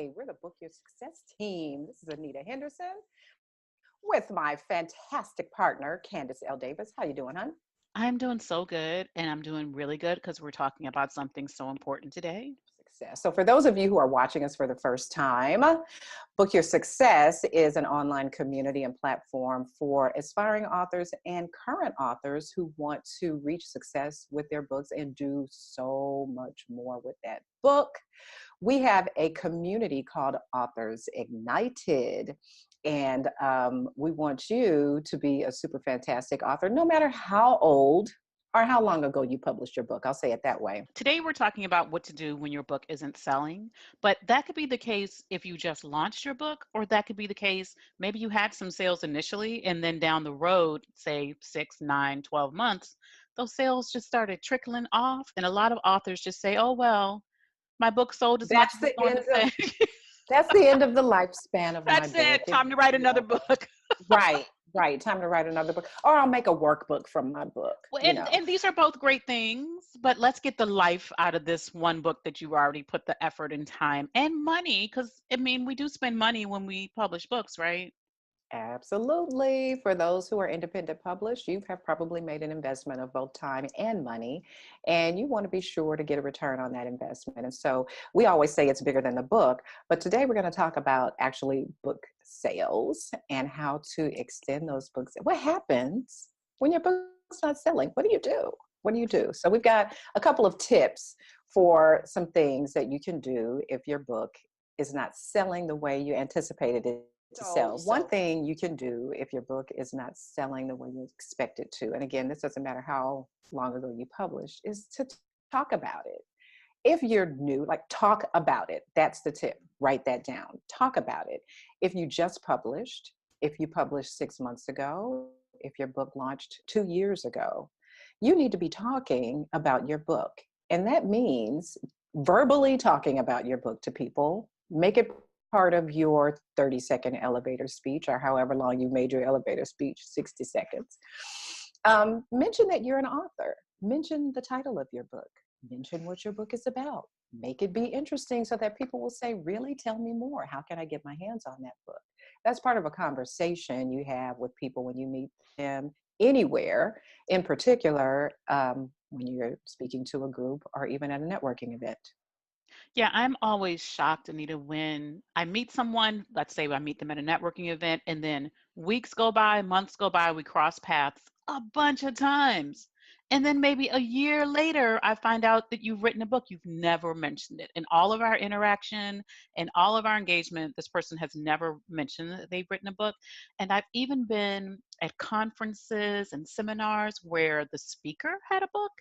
We're the Book Your Success team. This is Anita Henderson with my fantastic partner, Candace L. Davis. How you doing, hon? I'm doing so good, and I'm doing really good because we're talking about something so important today. Success. So for those of you who are watching us for the first time, Book Your Success is an online community and platform for aspiring authors and current authors who want to reach success with their books and do so much more with that book. We have a community called Authors Ignited. And we want you to be a super fantastic author, no matter how old or how long ago you published your book. I'll say it that way. Today, we're talking about what to do when your book isn't selling, but that could be the case if you just launched your book, or that could be the case maybe you had some sales initially, and then down the road, say 6, 9, 12 months, those sales just started trickling off. And a lot of authors just say, oh, well, my book sold as much That's as it's the going end to of say. that's the end of the lifespan of my That's book. it. Time to write Yeah. another book. Right, right. Time to write another book. Or I'll make a workbook from my book, Well, you and know. and these are both great things, but let's get the life out of this one book that you already put the effort and time and money, because I mean, we do spend money when we publish books, right? Absolutely. For those who are independent published, you have probably made an investment of both time and money, and you want to be sure to get a return on that investment. And so we always say it's bigger than the book, but today we're going to talk about actually book sales and how to extend those books. What happens when your book's not selling? What do you do? What do you do? So we've got a couple of tips for some things that you can do if your book is not selling the way you anticipated it to sell. One thing you can do if your book is not selling the way you expect it to, and again, this doesn't matter how long ago you published, is to talk about it. If you're new, like talk about it. That's the tip. Write that down. Talk about it. If you just published, if you published 6 months ago, if your book launched 2 years ago, you need to be talking about your book. And that means verbally talking about your book to people. Make it part of your 30-second elevator speech, or however long you made your elevator speech, 60 seconds. Mention that you're an author. Mention the title of your book. Mention what your book is about. Make it be interesting so that people will say, really, tell me more. How can I get my hands on that book? That's part of a conversation you have with people when you meet them anywhere, in particular, when you're speaking to a group or even at a networking event. Yeah, I'm always shocked, Anita, when I meet someone, let's say I meet them at a networking event, and then weeks go by, months go by, we cross paths a bunch of times. And then maybe a year later, I find out that you've written a book. You've never mentioned it. In all of our interaction and all of our engagement, this person has never mentioned that they've written a book. And I've even been at conferences and seminars where the speaker had a book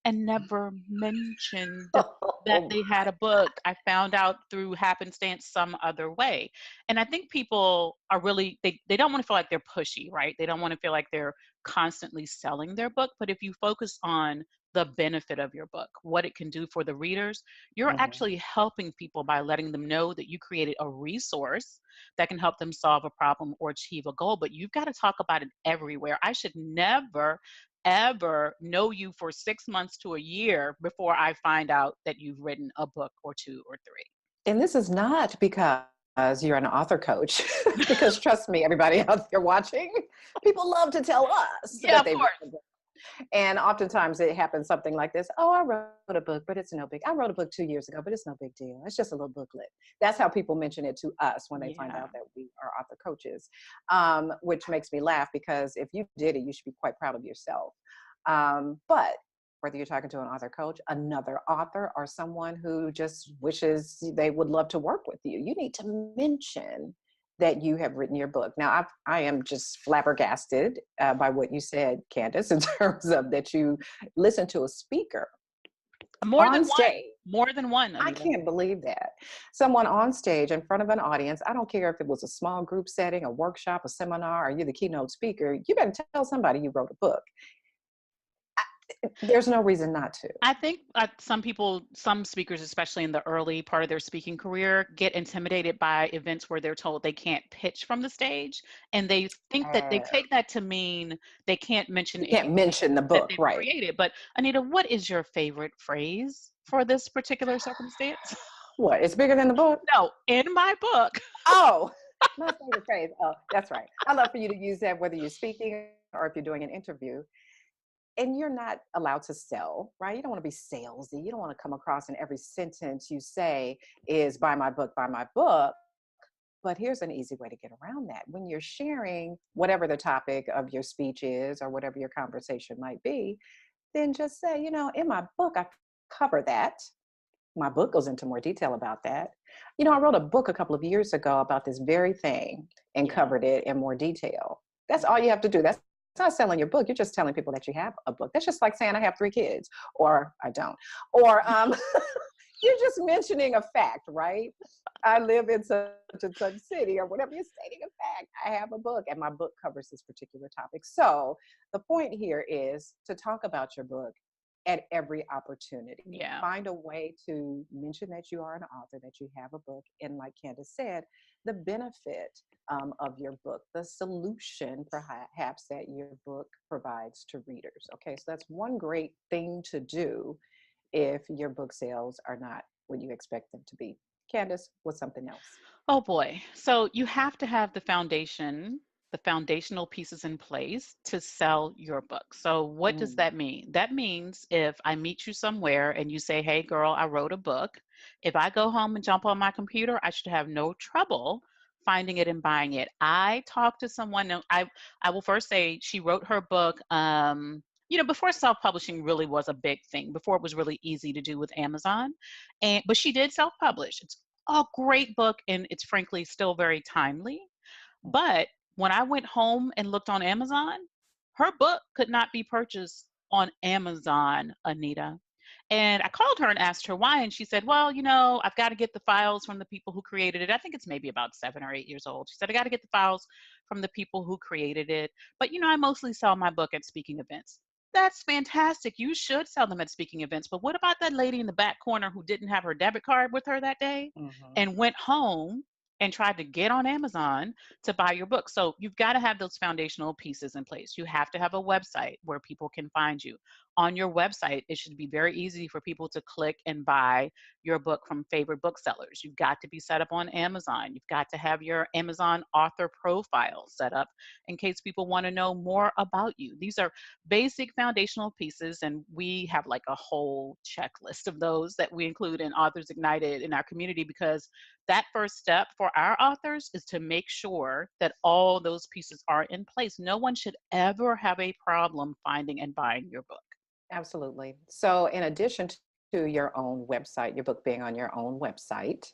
and never mentioned that Oh they had a book. I found out through happenstance some other way. And I think people are really, they don't want to feel like they're pushy, right? They don't want to feel like they're constantly selling their book. But if you focus on the benefit of your book, what it can do for the readers, you're my. Mhm. actually helping people by letting them know that you created a resource that can help them solve a problem or achieve a goal. But you've got to talk about it everywhere. I should never ever know you for 6 months to a year before I find out that you've written a book or two or three. And this is not because you're an author coach, because trust me, everybody out there watching, people love to tell us Yeah, that of they've written a course. book. And oftentimes it happens something like this. Oh, I wrote a book, but it's no big. I wrote a book 2 years ago, but it's no big deal. It's just a little booklet. That's how people mention it to us when they find Yeah. out that we are author coaches, which makes me laugh because if you did it, you should be quite proud of yourself. But whether you're talking to an author coach, another author, or someone who just wishes they would love to work with you, you need to mention that you have written your book. Now, I am just flabbergasted by what you said, Candace, in terms of that you listen to a speaker More than on one. stage. More than one, I Anita. can't believe that. Someone on stage in front of an audience, I don't care if it was a small group setting, a workshop, a seminar, or you're the keynote speaker, you better tell somebody you wrote a book. There's no reason not to. I think some people, some speakers, especially in the early part of their speaking career, get intimidated by events where they're told they can't pitch from the stage. And they think that they Uh, take that to mean they can't mention you can't anything mention the that book, they've right? created. But Anita, what is your favorite phrase for this particular circumstance? What? It's bigger than the book? No, in my book. Oh, my favorite phrase. Oh, that's right. I love for you to use that whether you're speaking or if you're doing an interview. And you're not allowed to sell, right? You don't want to be salesy. You don't want to come across in every sentence you say is buy my book, buy my book. But here's an easy way to get around that. When you're sharing whatever the topic of your speech is or whatever your conversation might be, then just say, in my book, I cover that. My book goes into more detail about that. I wrote a book a couple of years ago about this very thing and Yeah. covered it in more detail. That's all you have to do. That's not selling your book. You're just telling people that you have a book. That's just like saying I have 3 kids or I don't. Or you're just mentioning a fact, right? I live in such and such city or whatever. You're stating a fact. I have a book and my book covers this particular topic. So the point here is to talk about your book at every opportunity. Yeah. Find a way to mention that you are an author, that you have a book, and like Candace said, the benefit of your book, the solution perhaps that your book provides to readers. Okay, so that's one great thing to do if your book sales are not what you expect them to be. Candace, what's something else? Oh boy. So you have to have the foundation, the foundational pieces in place to sell your book. So what does Mm, that mean? That means if I meet you somewhere and you say, "Hey girl, I wrote a book." If I go home and jump on my computer, I should have no trouble finding it and buying it. I talked to someone, no, I will first say she wrote her book before self-publishing really was a big thing, before it was really easy to do with Amazon. But she did self-publish. It's a great book and it's frankly still very timely. mm, But when I went home and looked on Amazon, her book could not be purchased on Amazon, Anita. And I called her and asked her why. And she said, "Well, I've got to get the files from the people who created it." I think it's maybe about 7 or 8 years old. She said, "I got to get the files from the people who created it. But, I mostly sell my book at speaking events." That's fantastic. You should sell them at speaking events. But what about that lady in the back corner who didn't have her debit card with her that day mhm. and went home and tried to get on Amazon to buy your book? So you've got to have those foundational pieces in place. You have to have a website where people can find you. On your website, it should be very easy for people to click and buy your book from favorite booksellers. You've got to be set up on Amazon. You've got to have your Amazon author profile set up in case people want to know more about you. These are basic foundational pieces, and we have like a whole checklist of those that we include in Authors Ignited in our community, because that first step for our authors is to make sure that all those pieces are in place. No one should ever have a problem finding and buying your book. Absolutely. So, in addition to your own website, your book being on your own website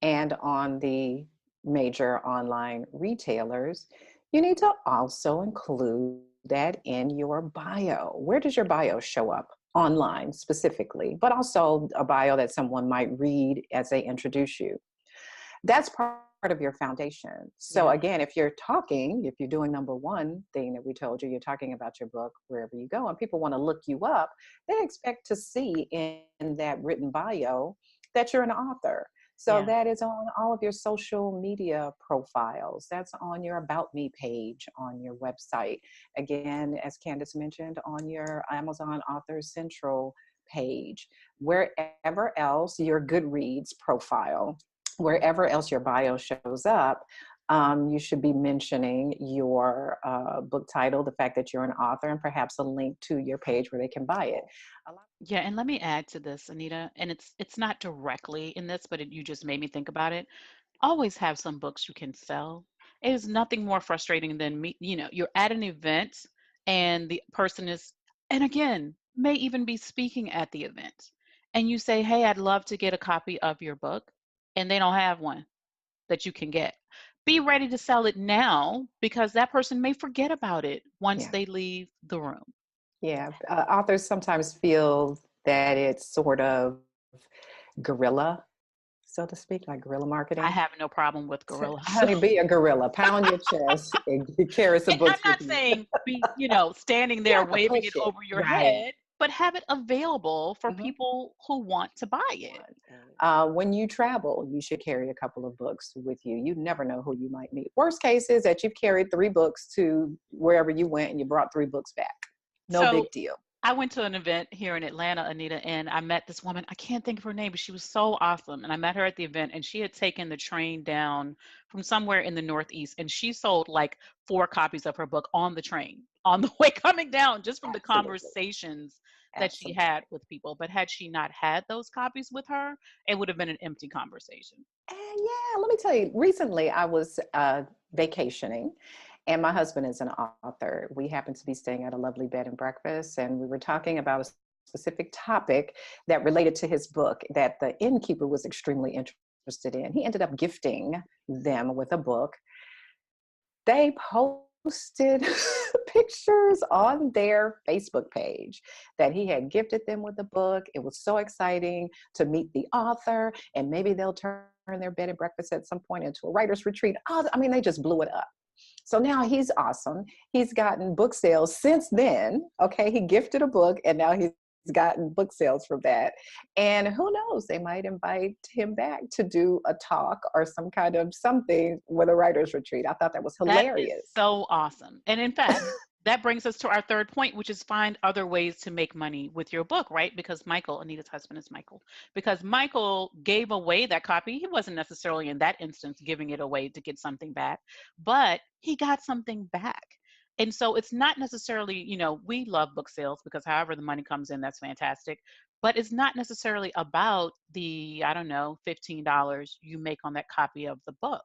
and on the major online retailers, you need to also include that in your bio. Where does your bio show up? Online specifically, but also a bio that someone might read as they introduce you. That's part of your foundation. So Yeah. again, if you're talking, if you're doing number one thing that we told you, you're talking about your book wherever you go, and people want to look you up, they expect to see in that written bio that you're an author. So Yeah. that is on all of your social media profiles. That's on your About Me page on your website. Again, as Candace mentioned, on your Amazon Author Central page. Wherever else, your Goodreads profile, wherever else your bio shows up, you should be mentioning your book title, the fact that you're an author, and perhaps a link to your page where they can buy it. A lot- Yeah, and let me add to this, Anita, and it's not directly in this, but you just made me think about it. Always have some books you can sell. It is nothing more frustrating than you're at an event and the person is, and again, may even be speaking at the event. And you say, "Hey, I'd love to get a copy of your book," and they don't have one that you can get. Be ready to sell it now because that person may forget about it once yeah, they leave the room. yeah. Authors sometimes feel that it's sort of guerrilla, so to speak, like guerrilla I marketing. have no problem with gorillas. Honey, be a gorilla, pound your chest, and carry some And I'm books with not you. saying be, standing You there have to waving push it it, over your right? head, but have it available for Mhm. people who want to buy it. When you travel, you should carry a couple of books with you. You never know who you might meet. Worst case is that you've carried 3 books to wherever you went and you brought 3 books back. No So big deal. I went to an event here in Atlanta, Anita, and I met this woman. I can't think of her name, but she was so awesome. And I met her at the event, and she had taken the train down from somewhere in the Northeast, and she sold like 4 copies of her book on the train on the way coming down, just from the Absolutely. conversations that she Absolutely. had with people. But had she not had those copies with her, it would have been an empty conversation. And yeah, let me tell you, recently I was vacationing and my husband is an author. We happened to be staying at a lovely bed and breakfast, and we were talking about a specific topic that related to his book that the innkeeper was extremely interested in. He ended up gifting them with a book. They posted pictures on their Facebook page that he had gifted them with the book. It was so exciting to meet the author, and maybe they'll turn their bed and breakfast at some point into a writer's retreat. Oh, I mean, they just blew it up. So now he's awesome. He's gotten book sales since then. Okay, he gifted a book, and now he's gotten book sales from that. And who knows, they might invite him back to do a talk or some kind of something with a writer's retreat. I thought that was That is hilarious. so awesome. And in fact, that brings us to our third point, which is find other ways to make money with your book, right? Because Michael, Anita's husband is Michael, because Michael gave away that copy. He wasn't necessarily in that instance giving it away to get something back, but he got something back. And so it's not necessarily, we love book sales because however the money comes in, that's fantastic. But it's not necessarily about the, I don't know, $15 you make on that copy of the book.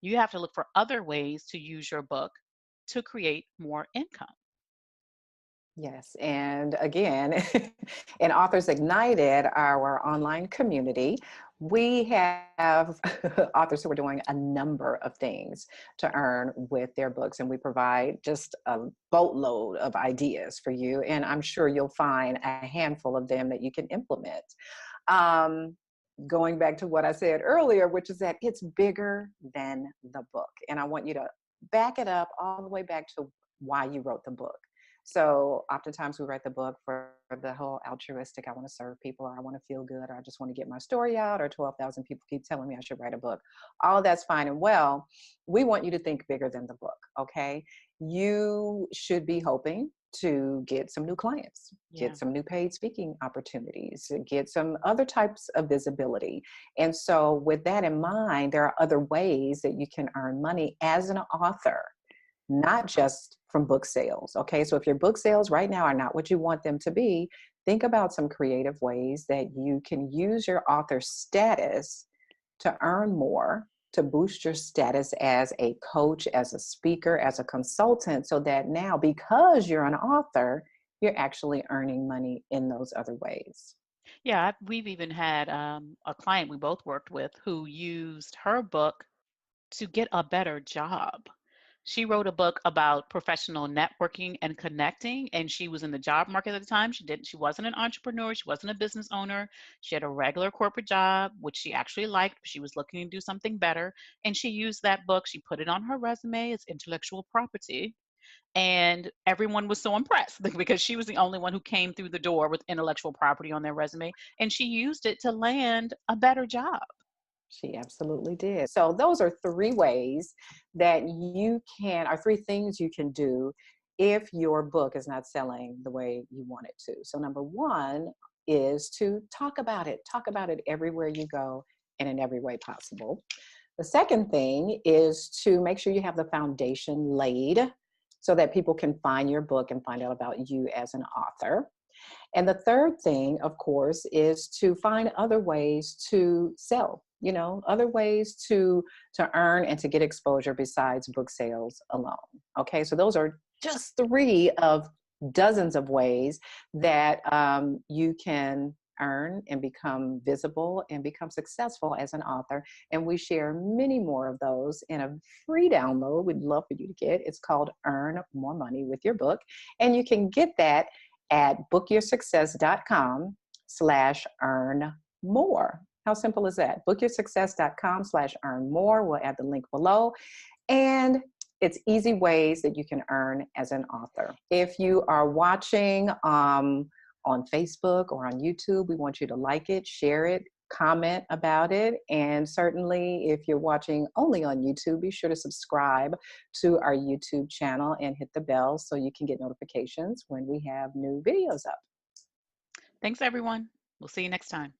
You have to look for other ways to use your book to create more income. Yes. And again, in Authors Ignited, our online community, we have authors who are doing a number of things to earn with their books. And we provide just a boatload of ideas for you. And I'm sure you'll find a handful of them that you can implement. Um, Going back to what I said earlier, which is that it's bigger than the book. And I want you to back it up all the way back to why you wrote the book. So oftentimes we write the book for the whole altruistic, I want to serve people, or I want to feel good, or I just want to get my story out, or 12,000 people keep telling me I should write a book. All of that's fine and well. We want you to think bigger than the book, okay? You should be hoping to get some new clients, Yeah. get some new paid speaking opportunities, get some other types of visibility. And so, with that in mind, there are other ways that you can earn money as an author, not just from book sales. Okay, so if your book sales right now are not what you want them to be, think about some creative ways that you can use your author status to earn more, to boost your status as a coach, as a speaker, as a consultant, so that now, because you're an author, you're actually earning money in those other ways. Yeah, we've even had a client we both worked with who used her book to get a better job. She wrote a book about professional networking and connecting, and she was in the job market at the time. She wasn't an entrepreneur, she wasn't a business owner. She had a regular corporate job, which she actually liked, but she was looking to do something better. And she used that book, she put it on her resume as intellectual property. And everyone was so impressed because she was the only one who came through the door with intellectual property on their resume. And she used it to land a better job. She absolutely did. So those are three ways that you can, or three things you can do if your book is not selling the way you want it to. So number one is to talk about it everywhere you go and in every way possible. The second thing is to make sure you have the foundation laid so that people can find your book and find out about you as an author. And the third thing, of course, is to find other ways to sell, other ways to earn and to get exposure besides book sales alone. Okay, so those are just three of dozens of ways that you can earn and become visible and become successful as an author. And we share many more of those in a free download we'd love for you to get. It's called Earn More Money with Your Book. And you can get that at bookyoursuccess.com/earn more. How simple is that? bookyoursuccess.com/earn more. We'll add the link below. And it's easy ways that you can earn as an author. If you are watching on Facebook or on YouTube, we want you to like it, share it, comment about it. And certainly, if you're watching only on YouTube, be sure to subscribe to our YouTube channel and hit the bell so you can get notifications when we have new videos up. Thanks, everyone. We'll see you next time.